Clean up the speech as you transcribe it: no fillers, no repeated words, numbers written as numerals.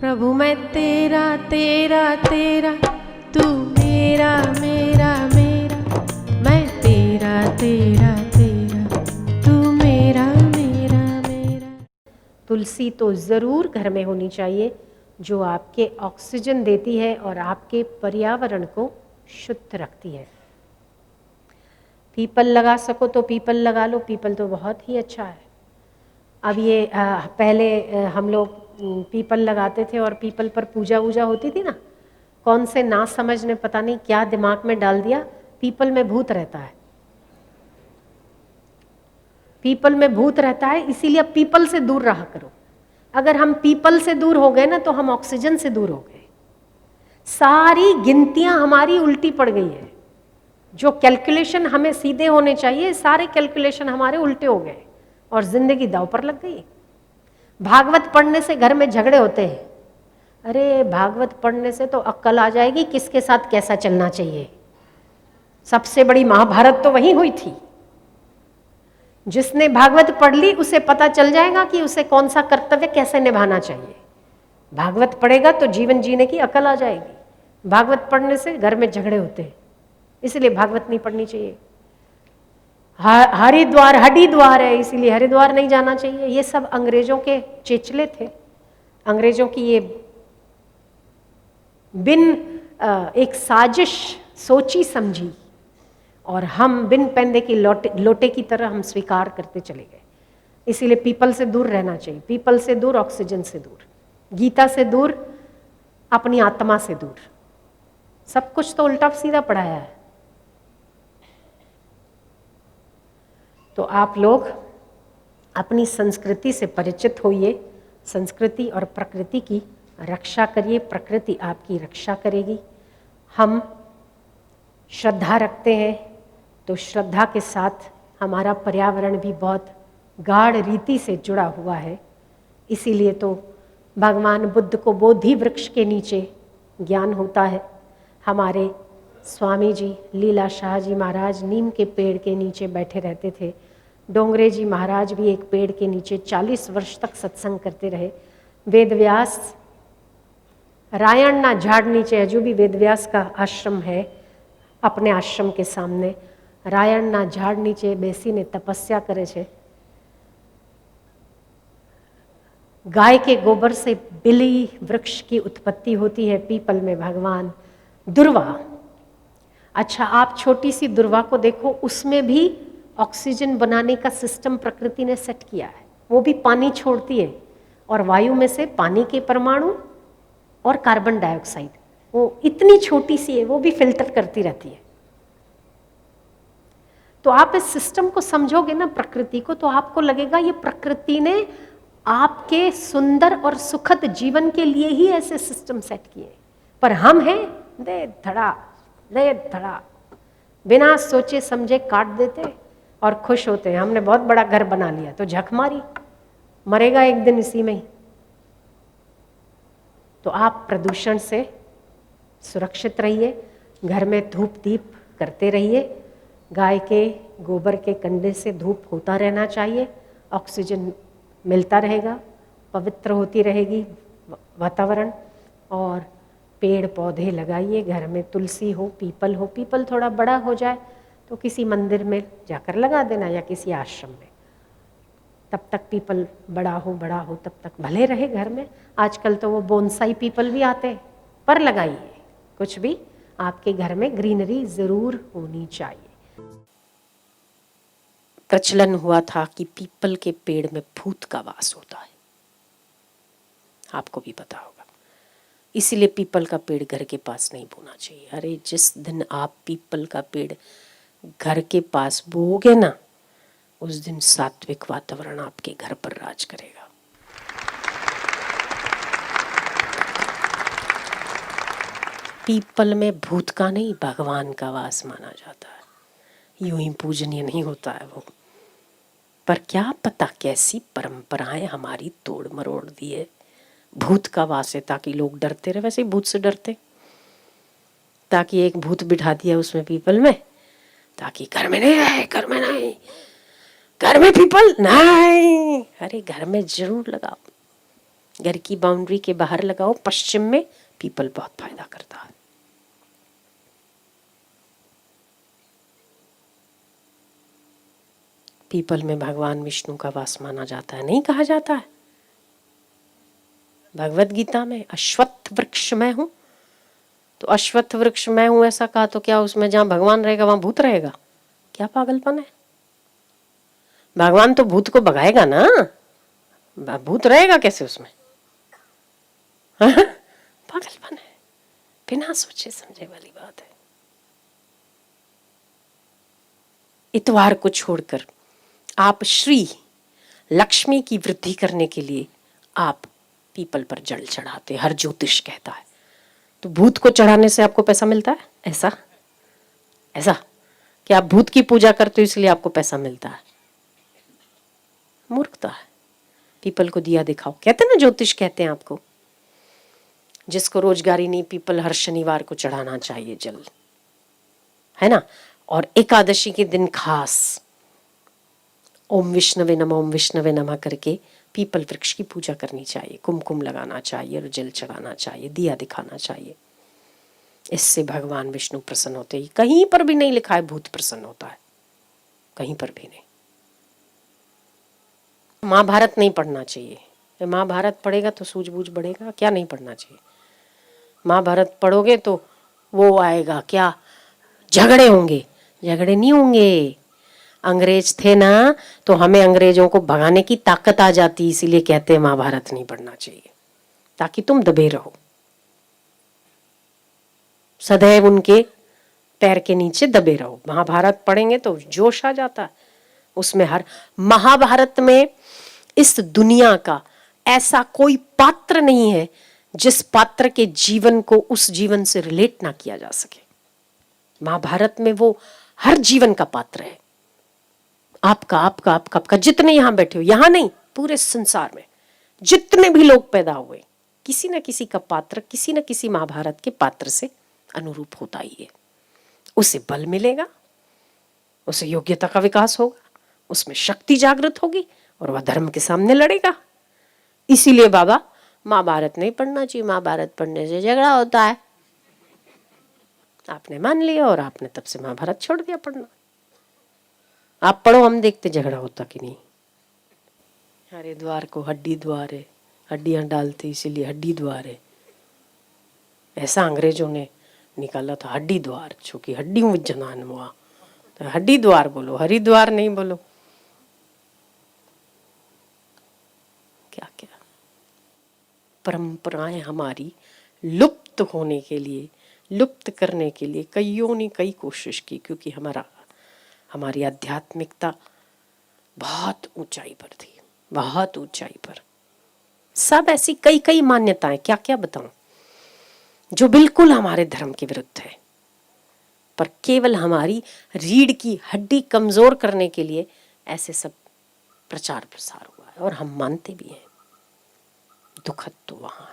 प्रभु मैं तेरा तेरा तेरा, तू मेरा मेरा मेरा, मैं तेरा तेरा तेरा, तू मेरा मेरा मेरा। तुलसी तो ज़रूर घर में होनी चाहिए, जो आपके ऑक्सीजन देती है और आपके पर्यावरण को शुद्ध रखती है। पीपल लगा सको तो पीपल लगा लो, पीपल तो बहुत ही अच्छा है। अब ये पहले हम लोग पीपल लगाते थे और पीपल पर पूजा वूजा होती थी ना, कौन से ना समझ ने पता नहीं क्या दिमाग में डाल दिया, पीपल में भूत रहता है, पीपल में भूत रहता है, इसीलिए अब पीपल से दूर रहा करो। अगर हम पीपल से दूर हो गए ना तो हम ऑक्सीजन से दूर हो गए। सारी गिनतियां हमारी उल्टी पड़ गई है, जो कैलकुलेशन हमें सीधे होने चाहिए सारे कैलकुलेशन हमारे उल्टे हो गए और जिंदगी दांव पर लग गई। भागवत पढ़ने से घर में झगड़े होते हैं। अरे भागवत पढ़ने से तो अक्ल आ जाएगी किसके साथ कैसा चलना चाहिए। सबसे बड़ी महाभारत तो वहीं हुई थी। जिसने भागवत पढ़ ली उसे पता चल जाएगा कि उसे कौन सा कर्तव्य कैसे निभाना चाहिए। भागवत पढ़ेगा तो जीवन जीने की अकल आ जाएगी। भागवत पढ़ने से घर में झगड़े होते हैं, इसलिए भागवत नहीं पढ़नी चाहिए। हरिद्वार हरिद्वार है इसीलिए हरिद्वार नहीं जाना चाहिए। ये सब अंग्रेजों के चेचले थे। अंग्रेजों की ये बिन एक साजिश सोची समझी और हम बिन पैंदे की लोटे की तरह हम स्वीकार करते चले गए। इसीलिए पीपल से दूर रहना चाहिए। पीपल से दूर, ऑक्सीजन से दूर, गीता से दूर, अपनी आत्मा से दूर। सब कुछ तो उल्टा सीधा पढ़ाया है। तो आप लोग अपनी संस्कृति से परिचित होइए, संस्कृति और प्रकृति की रक्षा करिए, प्रकृति आपकी रक्षा करेगी। हम श्रद्धा रखते हैं तो श्रद्धा के साथ हमारा पर्यावरण भी बहुत गाढ़ रीति से जुड़ा हुआ है। इसीलिए तो भगवान बुद्ध को बोधि वृक्ष के नीचे ज्ञान होता है। हमारे स्वामी जी लीला शाह जी महाराज नीम के पेड़ के नीचे बैठे रहते थे। डोंगरे जी महाराज भी एक पेड़ के नीचे 40 वर्ष तक सत्संग करते रहे। वेदव्यास रायणना झाड़ नीचे, अजू भी वेदव्यास का आश्रम है, अपने आश्रम के सामने रायणना झाड़ नीचे बेसीने तपस्या करे छे। गाय के गोबर से बिली वृक्ष की उत्पत्ति होती है। पीपल में भगवान दुर्वा, अच्छा आप छोटी सी दुर्वा को देखो, उसमें भी ऑक्सीजन बनाने का सिस्टम प्रकृति ने सेट किया है। वो भी पानी छोड़ती है और वायु में से पानी के परमाणु और कार्बन डाइऑक्साइड, वो इतनी छोटी सी है, वो भी फिल्टर करती रहती है। तो आप इस सिस्टम को समझोगे ना प्रकृति को, तो आपको लगेगा ये प्रकृति ने आपके सुंदर और सुखद जीवन के लिए ही ऐसे सिस्टम सेट किए। पर हम हैं दे धड़ा बिना सोचे समझे काट देते और खुश होते हैं। हमने बहुत बड़ा घर बना लिया तो झक मारी, मरेगा एक दिन इसी में ही। तो आप प्रदूषण से सुरक्षित रहिए, घर में धूप दीप करते रहिए। गाय के गोबर के कंडे से धूप होता रहना चाहिए, ऑक्सीजन मिलता रहेगा, पवित्र होती रहेगी वातावरण। और पेड़ पौधे लगाइए, घर में तुलसी हो, पीपल हो। पीपल थोड़ा बड़ा हो जाए तो किसी मंदिर में जाकर लगा देना या किसी आश्रम में। तब तक पीपल बड़ा हो तब तक भले रहे घर में। आजकल तो वो बोनसाई पीपल भी आते हैं, पर लगाइए। कुछ भी आपके घर में ग्रीनरी जरूर होनी चाहिए। प्रचलन हुआ था कि पीपल के पेड़ में भूत का वास होता है, आपको भी पता होगा। इसीलिए पीपल का पेड़ घर के पास नहीं बोना चाहिए। अरे जिस दिन आप पीपल का पेड़ घर के पास बोओगे ना, उस दिन सात्विक वातावरण आपके घर पर राज करेगा। पीपल में भूत का नहीं, भगवान का वास माना जाता है। यूं ही पूजनीय नहीं होता है वो, पर क्या पता कैसी परंपराएं हमारी तोड़ मरोड़ दी है। भूत का वास है ताकि लोग डरते रहे, वैसे ही भूत से डरते, ताकि एक भूत बिठा दिया उसमें पीपल में, ताकि घर में नहीं रहे, घर में नहीं, घर में पीपल नहीं। अरे घर में जरूर लगाओ, घर की बाउंड्री के बाहर लगाओ, पश्चिम में पीपल बहुत फायदा करता है। पीपल में भगवान विष्णु का वास माना जाता है, नहीं कहा जाता है भगवत गीता में अश्वत्थ वृक्ष मैं हूं? तो अश्वत्थ वृक्ष मैं हूं ऐसा कहा तो क्या उसमें जहां भगवान रहेगा वहां भूत रहेगा? क्या पागलपन है। भगवान तो भूत को भगाएगा ना, भूत रहेगा कैसे उसमें? पागलपन है, बिना सोचे समझे वाली बात है। इतवार को छोड़कर आप श्री लक्ष्मी की वृद्धि करने के लिए आप पीपल पर जल चढ़ाते, हर ज्योतिष कहता है। तो भूत को चढ़ाने से आपको पैसा मिलता है? ऐसा कि आप भूत की पूजा करते हो इसलिए आपको पैसा मिलता है? मूर्खता है। पीपल को दिया दिखाओ, कहते ना ज्योतिष कहते हैं आपको, जिसको रोजगारी नहीं पीपल हर शनिवार को चढ़ाना चाहिए जल, है ना। और एकादशी के दिन खास ओम विष्णवे नमः, ओम विष्णवे नमः करके पीपल वृक्ष की पूजा करनी चाहिए, कुमकुम लगाना चाहिए और जल चढ़ाना चाहिए, दिया दिखाना चाहिए। इससे भगवान विष्णु प्रसन्न होते हैं। कहीं पर भी नहीं लिखा है भूत प्रसन्न होता है, कहीं पर भी नहीं। महाभारत नहीं पढ़ना चाहिए। महाभारत पढ़ेगा तो सूझबूझ बढ़ेगा। क्या नहीं पढ़ना चाहिए? महाभारत पढ़ोगे तो वो आएगा क्या, झगड़े होंगे। झगड़े नहीं होंगे। अंग्रेज थे ना तो हमें अंग्रेजों को भगाने की ताकत आ जाती, इसीलिए कहते हैं महाभारत नहीं पढ़ना चाहिए, ताकि तुम दबे रहो, सदैव उनके पैर के नीचे दबे रहो। महाभारत पढ़ेंगे तो जोश आ जाता है उसमें। हर महाभारत में इस दुनिया का ऐसा कोई पात्र नहीं है जिस पात्र के जीवन को उस जीवन से रिलेट ना किया जा सके। महाभारत में वो हर जीवन का पात्र है। आपका आपका आपका आपका जितने यहां बैठे हो, यहां नहीं पूरे संसार में जितने भी लोग पैदा हुए, किसी न किसी का पात्र किसी न किसी महाभारत के पात्र से अनुरूप होता ही है। उसे बल मिलेगा, उसे योग्यता का विकास होगा, उसमें शक्ति जागृत होगी और वह धर्म के सामने लड़ेगा। इसीलिए बाबा महाभारत नहीं पढ़ना चाहिए, महाभारत पढ़ने से झगड़ा होता है। आपने मान लिया और आपने तब से महाभारत छोड़ दिया पढ़ना। आप पढ़ो, हम देखते झगड़ा होता कि नहीं। हरिद्वार को हड्डी द्वार है, हड्डियां डालते इसीलिए हड्डी द्वार है, ऐसा अंग्रेजों ने निकाला था हड्डी द्वार, चूंकि हड्डी जनान हुआ तो हड्डी द्वार बोलो, हरिद्वार नहीं बोलो। क्या क्या परंपराएं हमारी लुप्त होने के लिए, लुप्त करने के लिए कईयों ने कई कोशिश की, क्योंकि हमारी आध्यात्मिकता बहुत ऊंचाई पर थी, बहुत ऊंचाई पर। सब ऐसी कई कई मान्यताएं, क्या क्या बताऊं, जो बिल्कुल हमारे धर्म के विरुद्ध है, पर केवल हमारी रीढ़ की हड्डी कमजोर करने के लिए ऐसे सब प्रचार प्रसार हुआ है और हम मानते भी हैं। दुखद तो वहां है।